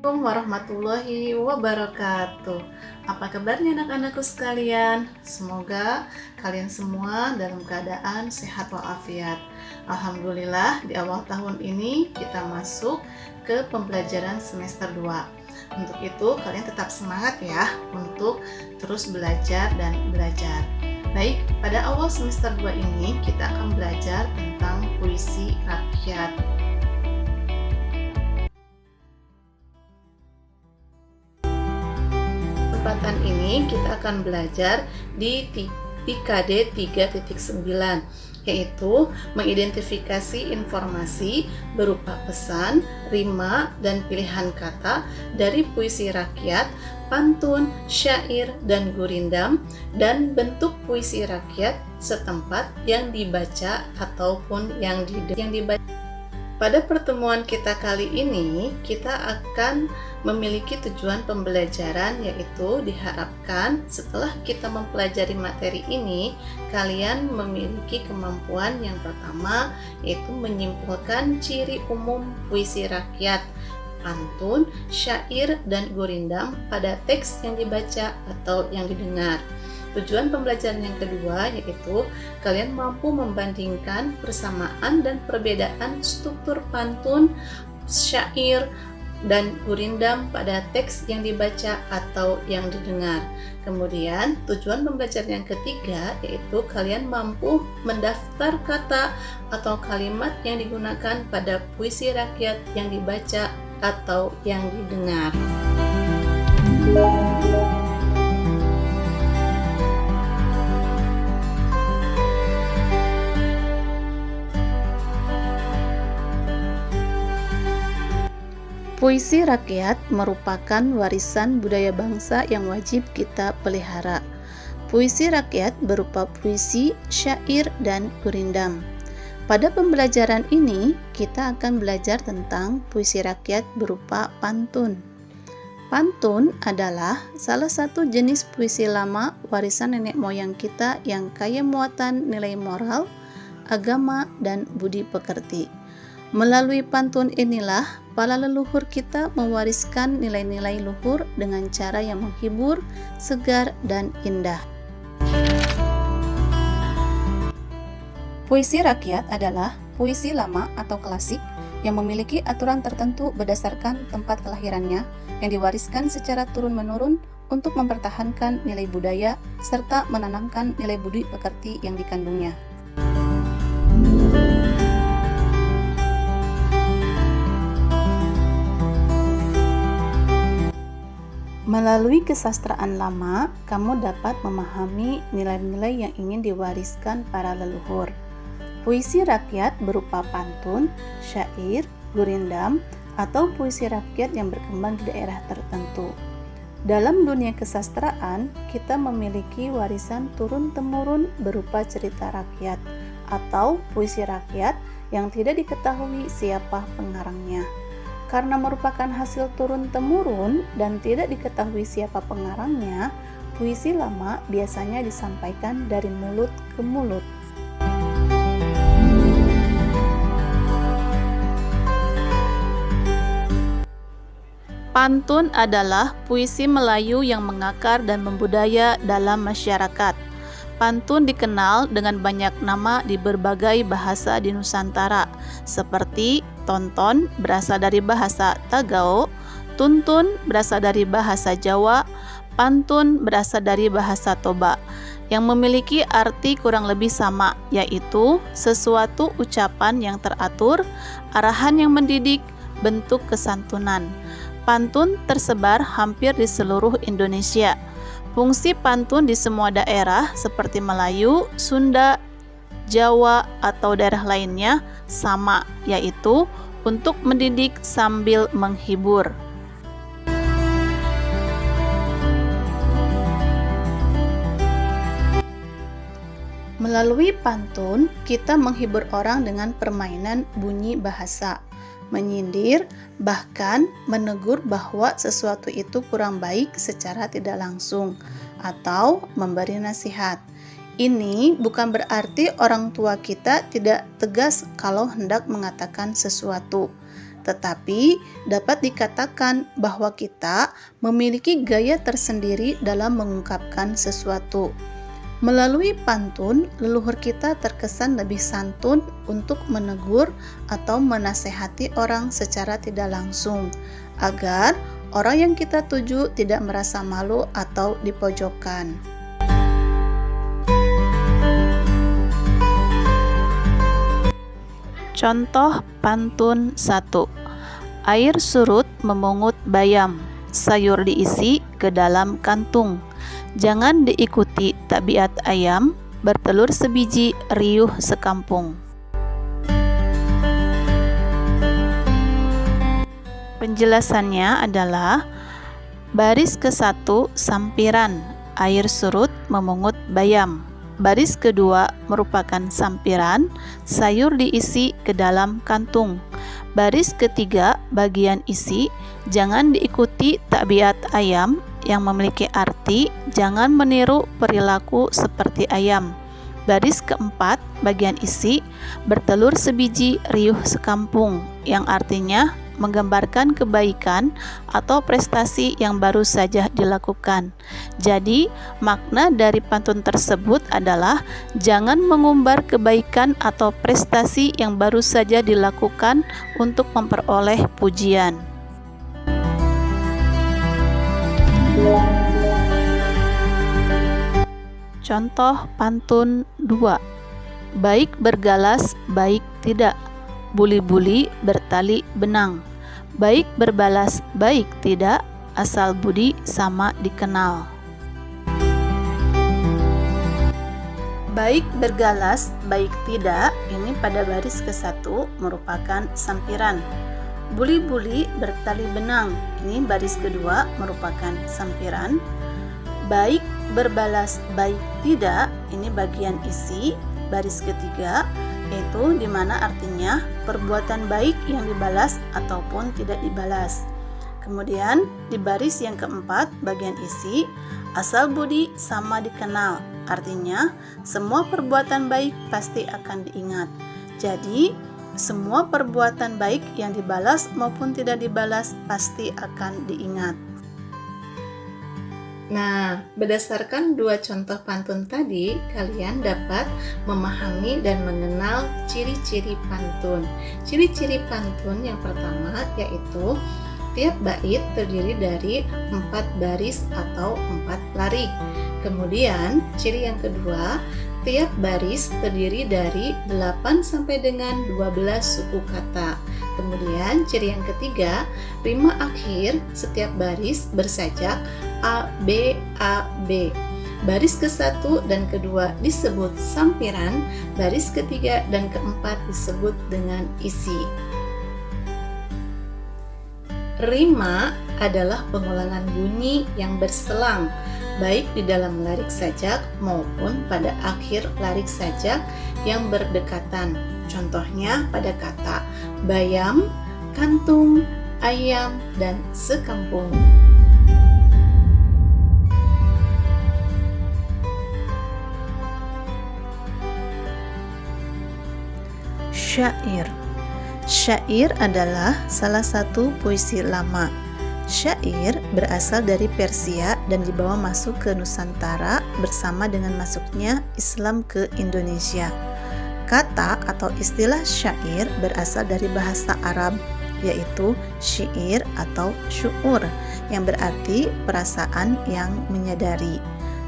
Assalamualaikum warahmatullahi wabarakatuh. Apa kabarnya anak-anakku sekalian? Semoga kalian semua dalam keadaan sehat walafiat. Alhamdulillah di awal tahun ini kita masuk ke pembelajaran semester 2. Untuk itu kalian tetap semangat ya untuk terus belajar dan belajar. Baik, pada awal semester 2 ini kita akan belajar tentang puisi rakyat. Kesempatan ini kita akan belajar di KD 3.9, yaitu mengidentifikasi informasi berupa pesan, rima, dan pilihan kata dari puisi rakyat, pantun, syair, dan gurindam, dan bentuk puisi rakyat setempat yang dibaca ataupun yang dibaca. Pada pertemuan kita kali ini, kita akan memiliki tujuan pembelajaran, yaitu diharapkan setelah kita mempelajari materi ini, kalian memiliki kemampuan yang pertama, yaitu menyimpulkan ciri umum puisi rakyat, pantun, syair, dan gurindam pada teks yang dibaca atau yang didengar. Tujuan pembelajaran yang kedua yaitu kalian mampu membandingkan persamaan dan perbedaan struktur pantun, syair, dan gurindam pada teks yang dibaca atau yang didengar. Kemudian tujuan pembelajaran yang ketiga yaitu kalian mampu mendaftar kata atau kalimat yang digunakan pada puisi rakyat yang dibaca atau yang didengar. Puisi rakyat merupakan warisan budaya bangsa yang wajib kita pelihara. Puisi rakyat berupa puisi, syair, dan gurindam. Pada pembelajaran ini, kita akan belajar tentang puisi rakyat berupa pantun. Pantun adalah salah satu jenis puisi lama warisan nenek moyang kita yang kaya muatan nilai moral, agama, dan budi pekerti. Melalui pantun inilah para leluhur kita mewariskan nilai-nilai luhur dengan cara yang menghibur, segar, dan indah. Puisi rakyat adalah puisi lama atau klasik yang memiliki aturan tertentu berdasarkan tempat kelahirannya yang diwariskan secara turun-menurun untuk mempertahankan nilai budaya serta menanamkan nilai budi pekerti yang dikandungnya. Melalui kesastraan lama, kamu dapat memahami nilai-nilai yang ingin diwariskan para leluhur. Puisi rakyat berupa pantun, syair, gurindam, atau puisi rakyat yang berkembang di daerah tertentu. Dalam dunia kesastraan, kita memiliki warisan turun-temurun berupa cerita rakyat atau puisi rakyat yang tidak diketahui siapa pengarangnya. Karena merupakan hasil turun-temurun dan tidak diketahui siapa pengarangnya, puisi lama biasanya disampaikan dari mulut ke mulut. Pantun adalah puisi Melayu yang mengakar dan membudaya dalam masyarakat. Pantun dikenal dengan banyak nama di berbagai bahasa di Nusantara, seperti tonton berasal dari bahasa Tagao, tuntun berasal dari bahasa Jawa, pantun berasal dari bahasa Toba, yang memiliki arti kurang lebih sama, yaitu sesuatu ucapan yang teratur, arahan yang mendidik, bentuk kesantunan. Pantun tersebar hampir di seluruh Indonesia. Fungsi pantun di semua daerah seperti Melayu, Sunda, Jawa, atau daerah lainnya sama, yaitu untuk mendidik sambil menghibur. Melalui pantun, kita menghibur orang dengan permainan bunyi bahasa, menyindir, bahkan menegur bahwa sesuatu itu kurang baik secara tidak langsung, atau memberi nasihat. Ini bukan berarti orang tua kita tidak tegas kalau hendak mengatakan sesuatu, tetapi dapat dikatakan bahwa kita memiliki gaya tersendiri dalam mengungkapkan sesuatu. Melalui pantun, leluhur kita terkesan lebih santun untuk menegur atau menasehati orang secara tidak langsung, agar orang yang kita tuju tidak merasa malu atau dipojokkan. Contoh pantun 1. Air surut memungut bayam, sayur diisi ke dalam kantung. Jangan diikuti tabiat ayam, bertelur sebiji riuh sekampung. Penjelasannya adalah baris ke-1 sampiran, air surut memungut bayam. Baris kedua merupakan sampiran, sayur diisi ke dalam kantung. Baris ketiga bagian isi, jangan diikuti tabiat ayam, yang memiliki arti jangan meniru perilaku seperti ayam. Baris keempat bagian isi, bertelur sebiji riuh sekampung, yang artinya menggambarkan kebaikan atau prestasi yang baru saja dilakukan. Jadi, makna dari pantun tersebut adalah jangan mengumbar kebaikan atau prestasi yang baru saja dilakukan untuk memperoleh pujian. Contoh pantun 2. Baik bergalas, baik tidak. Buli-buli bertali benang. Baik berbalas, baik tidak. Asal budi sama dikenal. Baik bergalas, baik tidak, ini pada baris ke-1 merupakan sampiran. Buli-buli bertali benang, ini baris kedua merupakan sampiran. Baik berbalas, baik tidak, ini bagian isi, baris ketiga, yaitu di mana artinya perbuatan baik yang dibalas ataupun tidak dibalas. Kemudian di baris yang keempat bagian isi, asal budi sama dikenal, artinya semua perbuatan baik pasti akan diingat. Jadi semua perbuatan baik yang dibalas maupun tidak dibalas pasti akan diingat. Nah, berdasarkan dua contoh pantun tadi, kalian dapat memahami dan mengenal ciri-ciri pantun. Ciri-ciri pantun yang pertama yaitu tiap bait terdiri dari 4 baris atau 4 larik. Kemudian, ciri yang kedua, tiap baris terdiri dari 8 sampai dengan 12 suku kata. Kemudian ciri yang ketiga, rima akhir setiap baris bersajak A, B, A, B. Baris ke-1 dan kedua disebut sampiran, baris ketiga dan keempat disebut dengan isi. Rima adalah pengulangan bunyi yang berselang, baik di dalam larik sajak maupun pada akhir larik sajak yang berdekatan. Contohnya pada kata bayam, kantung, ayam, dan sekampung. Syair. Syair adalah salah satu puisi lama. Syair berasal dari Persia dan dibawa masuk ke Nusantara bersama dengan masuknya Islam ke Indonesia. Kata atau istilah syair berasal dari bahasa Arab, yaitu syair atau syu'ur, yang berarti perasaan yang menyadari.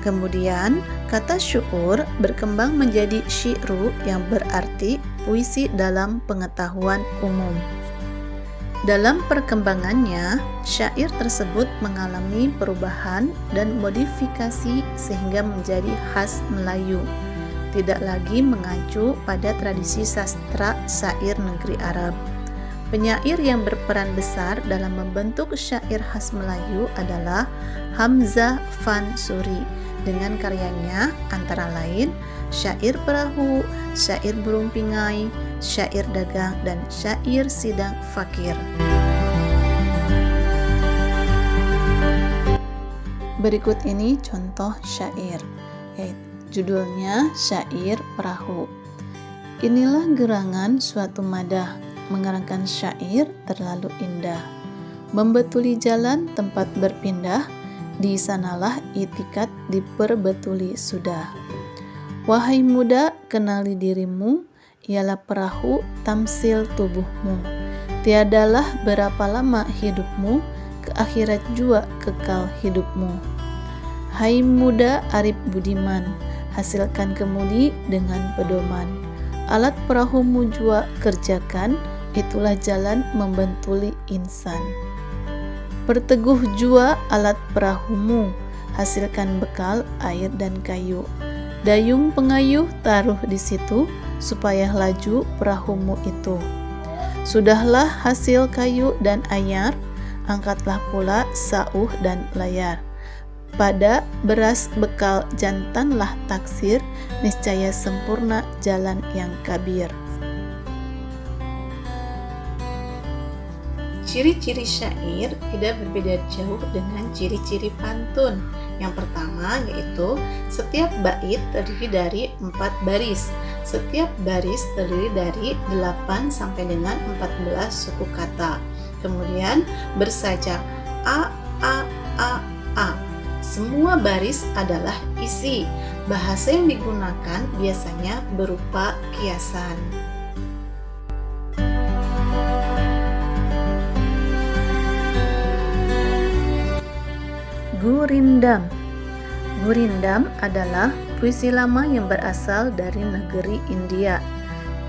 Kemudian, kata syu'ur berkembang menjadi syi'ru yang berarti puisi dalam pengetahuan umum. Dalam perkembangannya, syair tersebut mengalami perubahan dan modifikasi sehingga menjadi khas Melayu, tidak lagi mengacu pada tradisi sastra syair negeri Arab. Penyair yang berperan besar dalam membentuk syair khas Melayu adalah Hamzah Van Suri dengan karyanya antara lain Syair Perahu, Syair Burung Pingai, Syair Dagang, dan Syair Sidang Fakir. Berikut ini contoh syair, Judulnya Syair Perahu. Inilah gerangan suatu madah, mengarangkan syair terlalu indah. Membetuli jalan tempat berpindah, di sanalah itikat diperbetuli sudah. Wahai muda, kenali dirimu, ialah perahu tamsil tubuhmu. Tiadalah berapa lama hidupmu, ke akhirat jua kekal hidupmu. Hai muda arif budiman, hasilkan kemudi dengan pedoman. Alat perahumu jua kerjakan, itulah jalan membentuli insan. Perteguh jua alat perahumu, hasilkan bekal air dan kayu. Dayung pengayuh taruh di situ, supaya laju perahumu itu. Sudahlah hasil kayu dan ayar, angkatlah pula sauh dan layar. Pada beras bekal jantanlah taksir, niscaya sempurna jalan yang kabir. Ciri-ciri syair tidak berbeda jauh dengan ciri-ciri pantun. Yang pertama yaitu setiap bait terdiri dari 4 baris. Setiap baris terdiri dari 8 sampai dengan 14 suku kata. Kemudian bersajak a a a a. Semua baris adalah isi. Bahasa yang digunakan biasanya berupa kiasan. Gurindam. Gurindam adalah puisi lama yang berasal dari negeri India.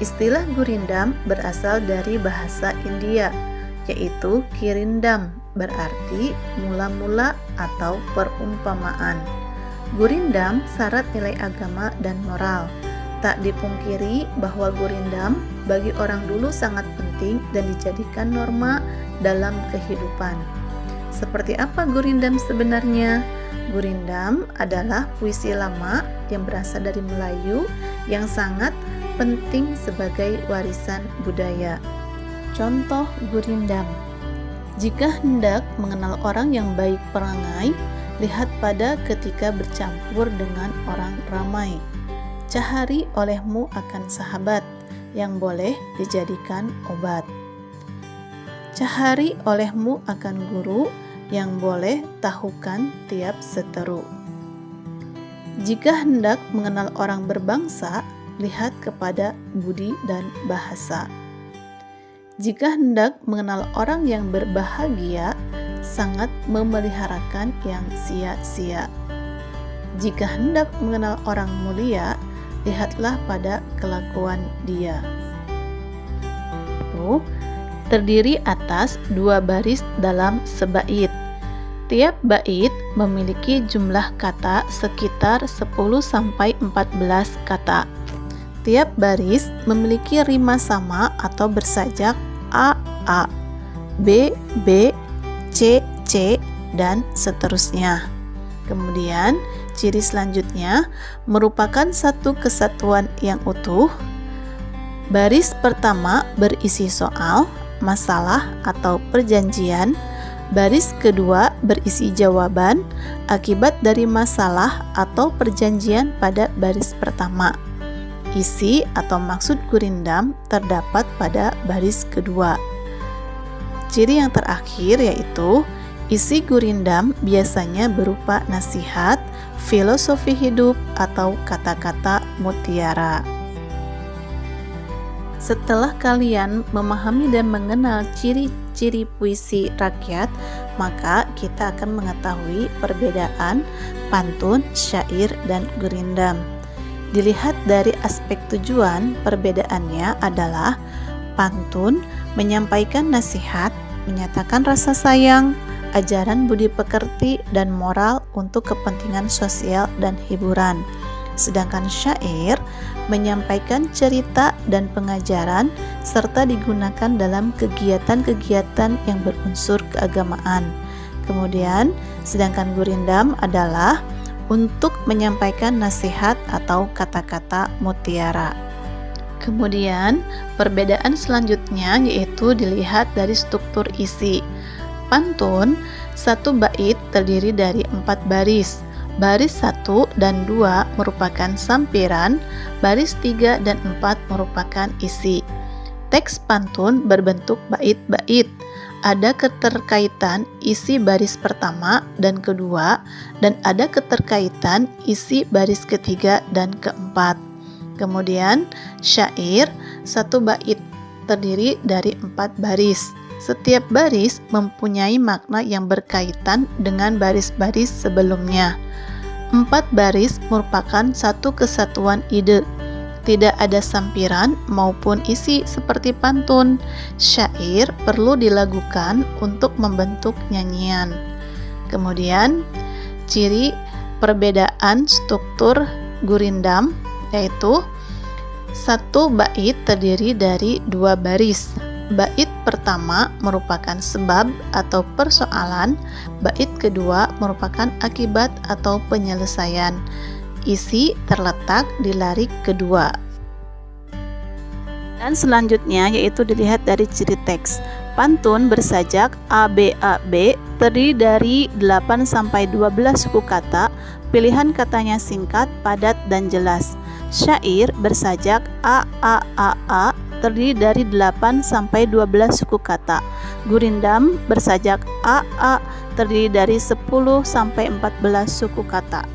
Istilah gurindam berasal dari bahasa India, yaitu kirindam, berarti mula-mula atau perumpamaan. Gurindam syarat nilai agama dan moral. Tak dipungkiri bahwa gurindam bagi orang dulu sangat penting dan dijadikan norma dalam kehidupan. Seperti apa gurindam sebenarnya? Gurindam adalah puisi lama yang berasal dari Melayu yang sangat penting sebagai warisan budaya. Contoh gurindam. Jika hendak mengenal orang yang baik perangai, lihat pada ketika bercampur dengan orang ramai. Cahari olehmu akan sahabat yang boleh dijadikan obat. Cahari olehmu akan guru yang boleh tahukan tiap seteru. Jika hendak mengenal orang berbangsa, lihat kepada budi dan bahasa. Jika hendak mengenal orang yang berbahagia, sangat memeliharakan yang sia-sia. Jika hendak mengenal orang mulia, lihatlah pada kelakuan dia. Terdiri atas 2 baris dalam sebait. Tiap bait memiliki jumlah kata sekitar 10-14 kata. Tiap baris memiliki rima sama atau bersajak A, A, B, B, C, C, dan seterusnya. Kemudian, ciri selanjutnya merupakan satu kesatuan yang utuh. Baris pertama berisi soal, masalah atau perjanjian. Baris kedua berisi jawaban akibat dari masalah atau perjanjian pada baris pertama. Isi atau maksud gurindam terdapat pada baris kedua. Ciri yang terakhir yaitu isi gurindam biasanya berupa nasihat, filosofi hidup, atau kata-kata mutiara. Setelah kalian memahami dan mengenal ciri-ciri puisi rakyat, maka kita akan mengetahui perbedaan pantun, syair, dan gurindam. Dilihat dari aspek tujuan, perbedaannya adalah pantun menyampaikan nasihat, menyatakan rasa sayang, ajaran budi pekerti, dan moral untuk kepentingan sosial dan hiburan. Sedangkan syair menyampaikan cerita dan pengajaran serta digunakan dalam kegiatan-kegiatan yang berunsur keagamaan. Kemudian, sedangkan gurindam adalah untuk menyampaikan nasihat atau kata-kata mutiara. Kemudian, perbedaan selanjutnya yaitu dilihat dari struktur isi. Pantun, satu bait terdiri dari 4 baris. Baris 1 1 dan 2 merupakan sampiran, baris 3 dan 4 merupakan isi. Teks pantun berbentuk bait-bait. Ada keterkaitan isi baris pertama dan kedua, dan ada keterkaitan isi baris ketiga dan keempat. Kemudian syair, satu bait terdiri dari 4 baris. Setiap baris mempunyai makna yang berkaitan dengan baris-baris sebelumnya. 4 baris merupakan satu kesatuan ide. Tidak ada sampiran maupun isi seperti pantun. Syair perlu dilakukan untuk membentuk nyanyian. Kemudian, ciri perbedaan struktur gurindam yaitu satu bait terdiri dari 2 baris. Bait pertama merupakan sebab atau persoalan, bait kedua merupakan akibat atau penyelesaian. Isi terletak di lirik kedua. Dan selanjutnya yaitu dilihat dari ciri teks. Pantun bersajak ABAB terdiri dari 8-12 suku kata, pilihan katanya singkat, padat, dan jelas. Syair bersajak AAAA terdiri dari 8-12 suku kata. Gurindam bersajak AA terdiri dari 10-14 suku kata.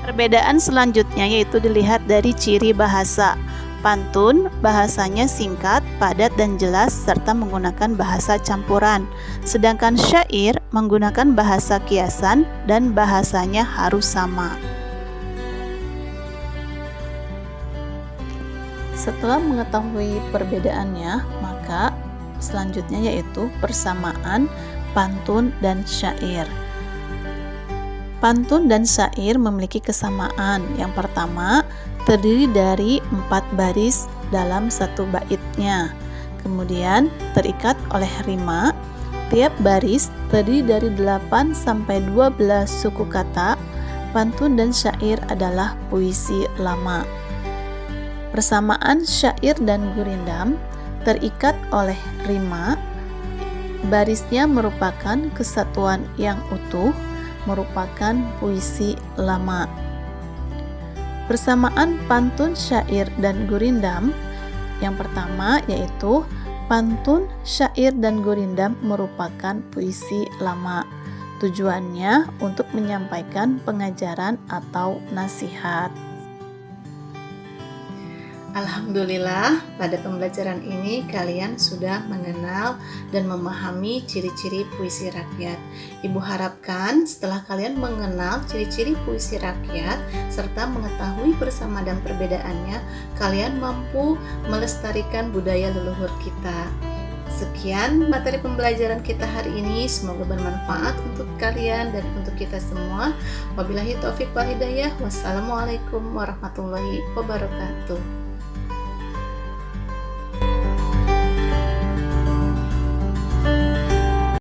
Perbedaan selanjutnya yaitu dilihat dari ciri bahasa. Pantun bahasanya singkat, padat, dan jelas serta menggunakan bahasa campuran. Sedangkan syair menggunakan bahasa kiasan dan bahasanya harus sama. Setelah mengetahui perbedaannya, maka selanjutnya yaitu persamaan pantun dan syair. Pantun dan syair memiliki kesamaan. Yang pertama, terdiri dari 4 baris dalam satu baitnya. Kemudian terikat oleh rima. Tiap baris terdiri dari 8-12 suku kata. Pantun dan syair adalah puisi lama. Persamaan syair dan gurindam terikat oleh rima. Barisnya merupakan kesatuan yang utuh, merupakan puisi lama. Persamaan pantun, syair, dan gurindam yang pertama yaitu pantun, syair, dan gurindam merupakan puisi lama. Tujuannya untuk menyampaikan pengajaran atau nasihat. Alhamdulillah, pada pembelajaran ini kalian sudah mengenal dan memahami ciri-ciri puisi rakyat. Ibu harapkan setelah kalian mengenal ciri-ciri puisi rakyat serta mengetahui bersama dan perbedaannya, kalian mampu melestarikan budaya leluhur kita. Sekian materi pembelajaran kita hari ini, semoga bermanfaat untuk kalian dan untuk kita semua. Wabillahi taufiq wal hidayah. Wassalamualaikum warahmatullahi wabarakatuh.